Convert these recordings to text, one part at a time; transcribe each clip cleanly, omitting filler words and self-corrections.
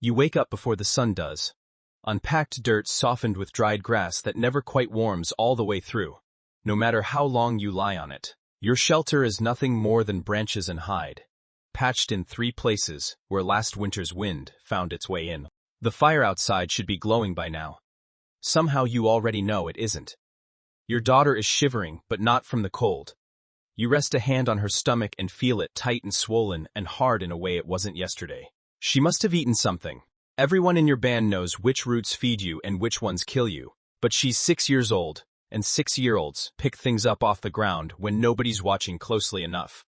You wake up before the sun does. Unpacked dirt softened with dried grass that never quite warms all the way through, no matter how long you lie on it. Your shelter is nothing more than branches and hide, patched in 3 places where last winter's wind found its way in. The fire outside should be glowing by now. Somehow you already know it isn't. Your daughter is shivering, but not from the cold. You rest a hand on her stomach and feel it tight and swollen and hard in a way it wasn't yesterday. She must have eaten something. Everyone in your band knows which roots feed you and which ones kill you, but she's 6 years old, and 6-year-olds pick things up off the ground when nobody's watching closely enough.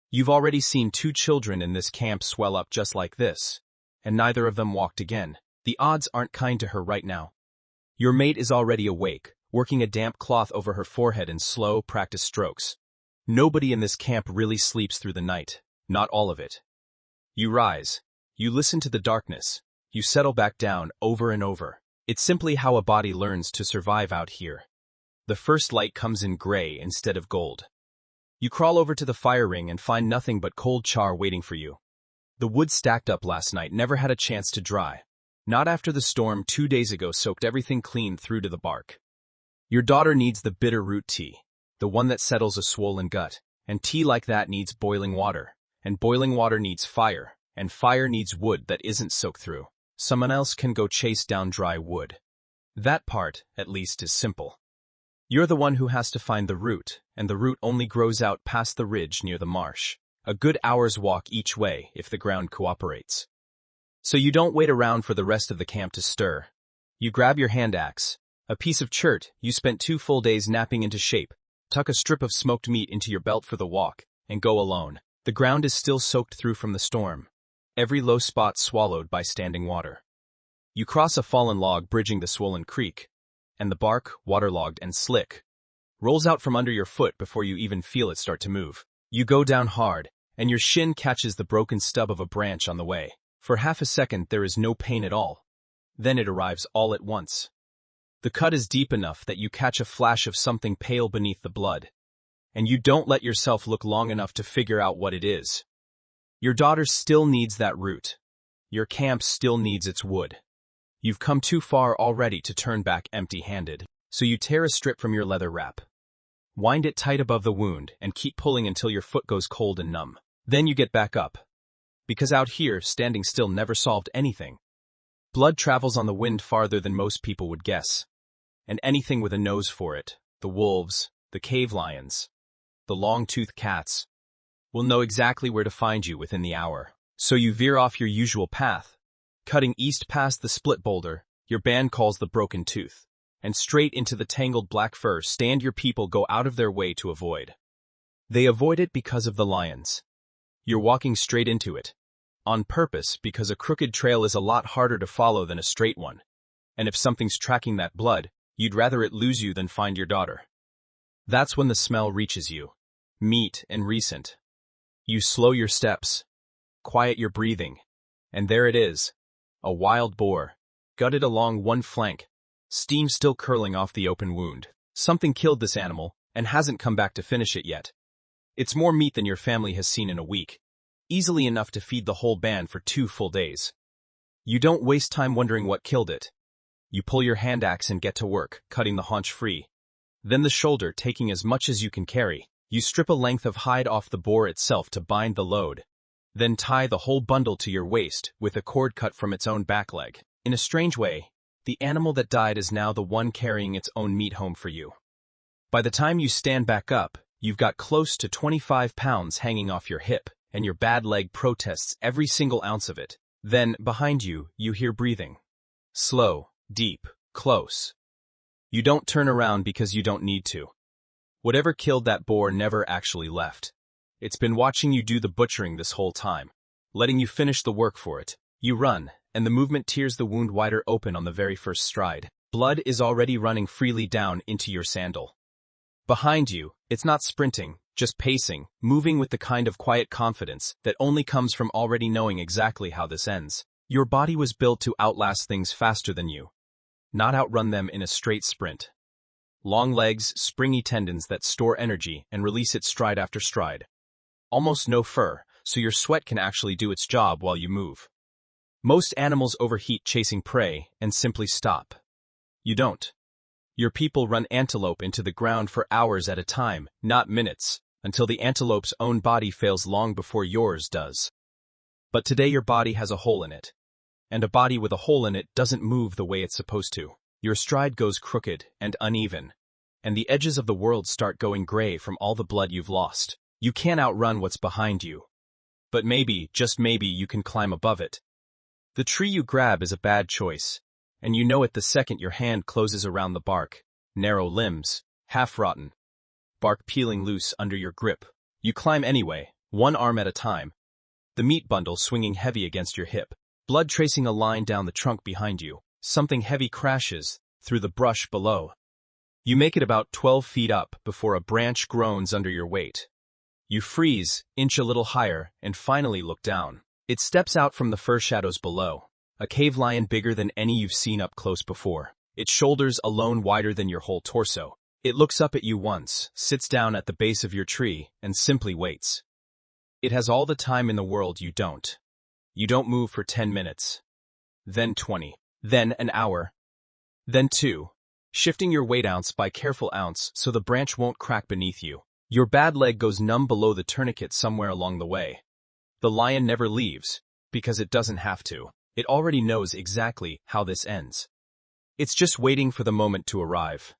You've already seen 2 children in this camp swell up just like this, and neither of them walked again. The odds aren't kind to her right now. Your mate is already awake, working a damp cloth over her forehead in slow, practiced strokes. Nobody in this camp really sleeps through the night, not all of it. You rise. You listen to the darkness. You settle back down over and over. It's simply how a body learns to survive out here. The first light comes in gray instead of gold. You crawl over to the fire ring and find nothing but cold char waiting for you. The wood stacked up last night never had a chance to dry. Not after the storm 2 days ago soaked everything clean through to the bark. Your daughter needs the bitter root tea, the one that settles a swollen gut, and tea like that needs boiling water, and boiling water needs fire, and fire needs wood that isn't soaked through. Someone else can go chase down dry wood. That part, at least, is simple. You're the one who has to find the root, and the root only grows out past the ridge near the marsh. A good hour's walk each way if the ground cooperates. So you don't wait around for the rest of the camp to stir. You grab your hand axe, a piece of chert you spent 2 full days napping into shape, tuck a strip of smoked meat into your belt for the walk, and go alone. The ground is still soaked through from the storm, every low spot swallowed by standing water. You cross a fallen log bridging the swollen creek, and the bark, waterlogged and slick, rolls out from under your foot before you even feel it start to move. You go down hard, and your shin catches the broken stub of a branch on the way. For half a second there is no pain at all. Then it arrives all at once. The cut is deep enough that you catch a flash of something pale beneath the blood, and you don't let yourself look long enough to figure out what it is. Your daughter still needs that root. Your camp still needs its wood. You've come too far already to turn back empty-handed, so you tear a strip from your leather wrap. Wind it tight above the wound and keep pulling until your foot goes cold and numb. Then you get back up. Because out here, standing still never solved anything. Blood travels on the wind farther than most people would guess. And anything with a nose for it, the wolves, the cave lions, the long-toothed cats, will know exactly where to find you within the hour. So you veer off your usual path, cutting east past the split boulder your band calls the Broken Tooth, and straight into the tangled black fur stand your people go out of their way to avoid. They avoid it because of the lions. You're walking straight into it. On purpose, because a crooked trail is a lot harder to follow than a straight one. And if something's tracking that blood, you'd rather it lose you than find your daughter. That's when the smell reaches you. Meat and recent. You slow your steps, quiet your breathing, and there it is. A wild boar, gutted along one flank, steam still curling off the open wound. Something killed this animal, and hasn't come back to finish it yet. It's more meat than your family has seen in a week. Easily enough to feed the whole band for 2 full days. You don't waste time wondering what killed it. You pull your hand axe and get to work, cutting the haunch free. Then the shoulder, taking as much as you can carry. You strip a length of hide off the boar itself to bind the load. Then tie the whole bundle to your waist with a cord cut from its own back leg. In a strange way, the animal that died is now the one carrying its own meat home for you. By the time you stand back up, you've got close to 25 pounds hanging off your hip, and your bad leg protests every single ounce of it. Then, behind you, you hear breathing. Slow, deep, close. You don't turn around because you don't need to. Whatever killed that boar never actually left. It's been watching you do the butchering this whole time, letting you finish the work for it. You run, and the movement tears the wound wider open on the very first stride. Blood is already running freely down into your sandal. Behind you, it's not sprinting, just pacing, moving with the kind of quiet confidence that only comes from already knowing exactly how this ends. Your body was built to outlast things faster than you, not outrun them in a straight sprint. Long legs, springy tendons that store energy and release it stride after stride. Almost no fur, so your sweat can actually do its job while you move. Most animals overheat chasing prey and simply stop. You don't. Your people run antelope into the ground for hours at a time, not minutes, until the antelope's own body fails long before yours does. But today your body has a hole in it. And a body with a hole in it doesn't move the way it's supposed to. Your stride goes crooked and uneven, and the edges of the world start going gray from all the blood you've lost. You can't outrun what's behind you. But maybe, just maybe, you can climb above it. The tree you grab is a bad choice, and you know it the second your hand closes around the bark. Narrow limbs, half-rotten, bark peeling loose under your grip. You climb anyway, one arm at a time, the meat bundle swinging heavy against your hip, blood tracing a line down the trunk behind you. Something heavy crashes through the brush below. You make it about 12 feet up before a branch groans under your weight. You freeze, inch a little higher, and finally look down. It steps out from the fir shadows below, a cave lion bigger than any you've seen up close before, its shoulders alone wider than your whole torso. It looks up at you once, sits down at the base of your tree, and simply waits. It has all the time in the world you don't. You don't move for 10 minutes. Then 20. Then an hour. Then 2. Shifting your weight ounce by careful ounce so the branch won't crack beneath you. Your bad leg goes numb below the tourniquet somewhere along the way. The lion never leaves, because it doesn't have to. It already knows exactly how this ends. It's just waiting for the moment to arrive.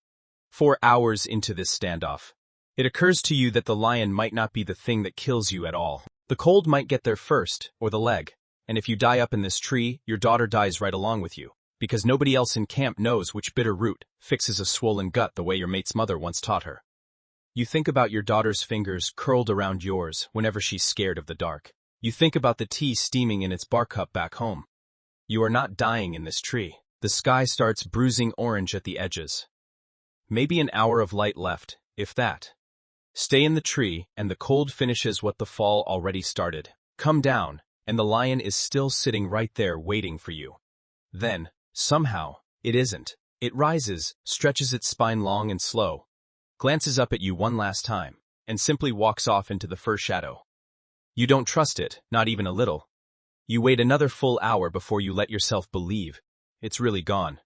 4 hours into this standoff, it occurs to you that the lion might not be the thing that kills you at all. The cold might get there first, or the leg, and if you die up in this tree, your daughter dies right along with you, because nobody else in camp knows which bitter root fixes a swollen gut the way your mate's mother once taught her. You think about your daughter's fingers curled around yours whenever she's scared of the dark. You think about the tea steaming in its bark cup back home. You are not dying in this tree. The sky starts bruising orange at the edges. Maybe an hour of light left, if that. Stay in the tree, and the cold finishes what the fall already started. Come down, and the lion is still sitting right there waiting for you. Then, somehow, it isn't. It rises, stretches its spine long and slow, glances up at you one last time, and simply walks off into the fir shadow. You don't trust it, not even a little. You wait another full hour before you let yourself believe it's really gone.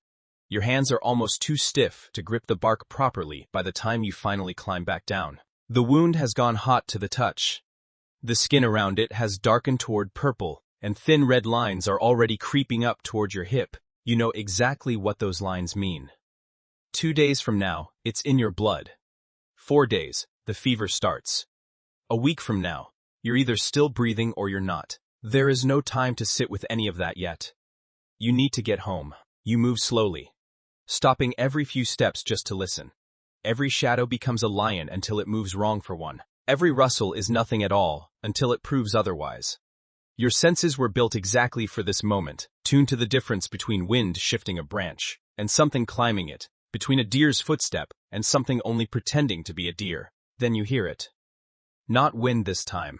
Your hands are almost too stiff to grip the bark properly by the time you finally climb back down. The wound has gone hot to the touch. The skin around it has darkened toward purple, and thin red lines are already creeping up toward your hip. You know exactly what those lines mean. 2 days from now, it's in your blood. 4 days, the fever starts. A week from now, you're either still breathing or you're not. There is no time to sit with any of that yet. You need to get home. You move slowly, stopping every few steps just to listen. Every shadow becomes a lion until it moves wrong for one. Every rustle is nothing at all until it proves otherwise. Your senses were built exactly for this moment, tuned to the difference between wind shifting a branch and something climbing it, between a deer's footstep and something only pretending to be a deer. Then you hear it. Not wind this time.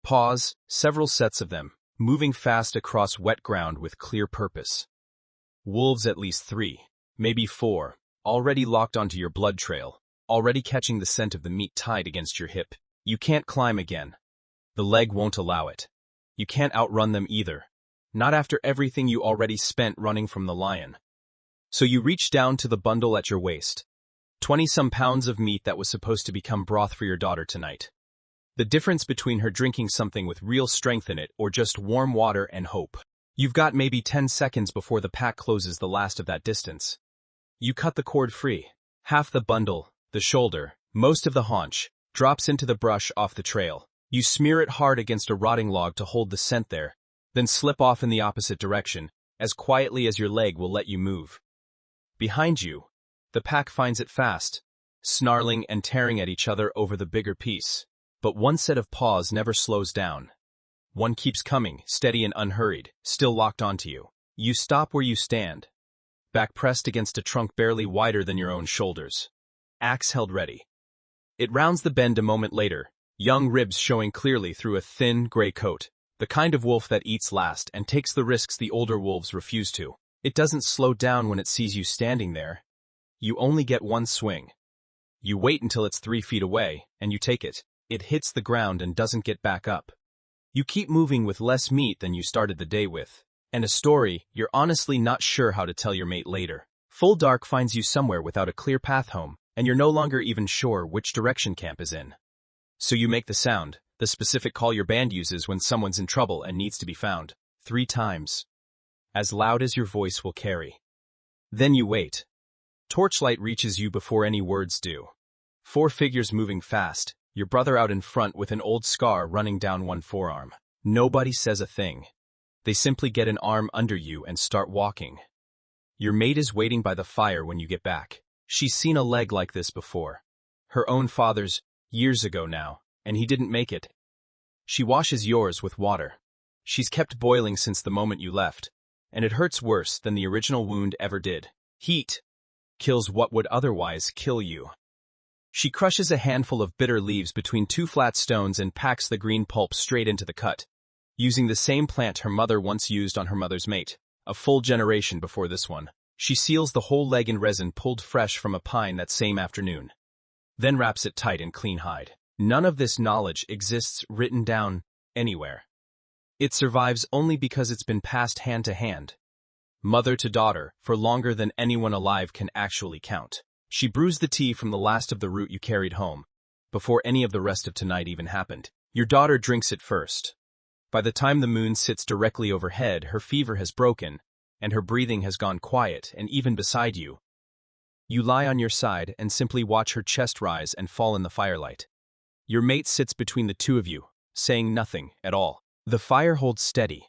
Pause, several sets of them, moving fast across wet ground with clear purpose. Wolves at least 3, maybe 4, already locked onto your blood trail, already catching the scent of the meat tied against your hip. You can't climb again. The leg won't allow it. You can't outrun them either. Not after everything you already spent running from the lion. So you reach down to the bundle at your waist. 20-some pounds of meat that was supposed to become broth for your daughter tonight. The difference between her drinking something with real strength in it or just warm water and hope. You've got maybe 10 seconds before the pack closes the last of that distance. You cut the cord free. Half the bundle, the shoulder, most of the haunch, drops into the brush off the trail. You smear it hard against a rotting log to hold the scent there, then slip off in the opposite direction, as quietly as your leg will let you move. Behind you, the pack finds it fast, snarling and tearing at each other over the bigger piece. But one set of paws never slows down. One keeps coming, steady and unhurried, still locked onto you. You stop where you stand, back pressed against a trunk barely wider than your own shoulders. Axe held ready. It rounds the bend a moment later, young ribs showing clearly through a thin, gray coat, the kind of wolf that eats last and takes the risks the older wolves refuse to. It doesn't slow down when it sees you standing there. You only get one swing. You wait until it's 3 feet away, and you take it. It hits the ground and doesn't get back up. You keep moving with less meat than you started the day with. And a story you're honestly not sure how to tell your mate later. Full dark finds you somewhere without a clear path home, and you're no longer even sure which direction camp is in. So you make the sound, the specific call your band uses when someone's in trouble and needs to be found, 3 times. As loud as your voice will carry. Then you wait. Torchlight reaches you before any words do. 4 figures moving fast, your brother out in front with an old scar running down one forearm. Nobody says a thing. They simply get an arm under you and start walking. Your mate is waiting by the fire when you get back. She's seen a leg like this before. Her own father's, years ago now, and he didn't make it. She washes yours with water. She's kept boiling since the moment you left, and it hurts worse than the original wound ever did. Heat kills what would otherwise kill you. She crushes a handful of bitter leaves between 2 flat stones and packs the green pulp straight into the cut, using the same plant her mother once used on her mother's mate, a full generation before this one. She seals the whole leg in resin pulled fresh from a pine that same afternoon, then wraps it tight in clean hide. None of this knowledge exists written down anywhere. It survives only because it's been passed hand to hand, mother to daughter, for longer than anyone alive can actually count. She brews the tea from the last of the root you carried home, before any of the rest of tonight even happened. Your daughter drinks it first. By the time the moon sits directly overhead, her fever has broken, and her breathing has gone quiet, and even beside you. You lie on your side and simply watch her chest rise and fall in the firelight. Your mate sits between the 2 of you, saying nothing at all. The fire holds steady.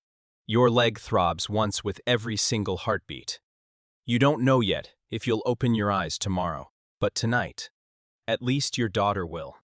Your leg throbs once with every single heartbeat. You don't know yet if you'll open your eyes tomorrow, but tonight, at least your daughter will.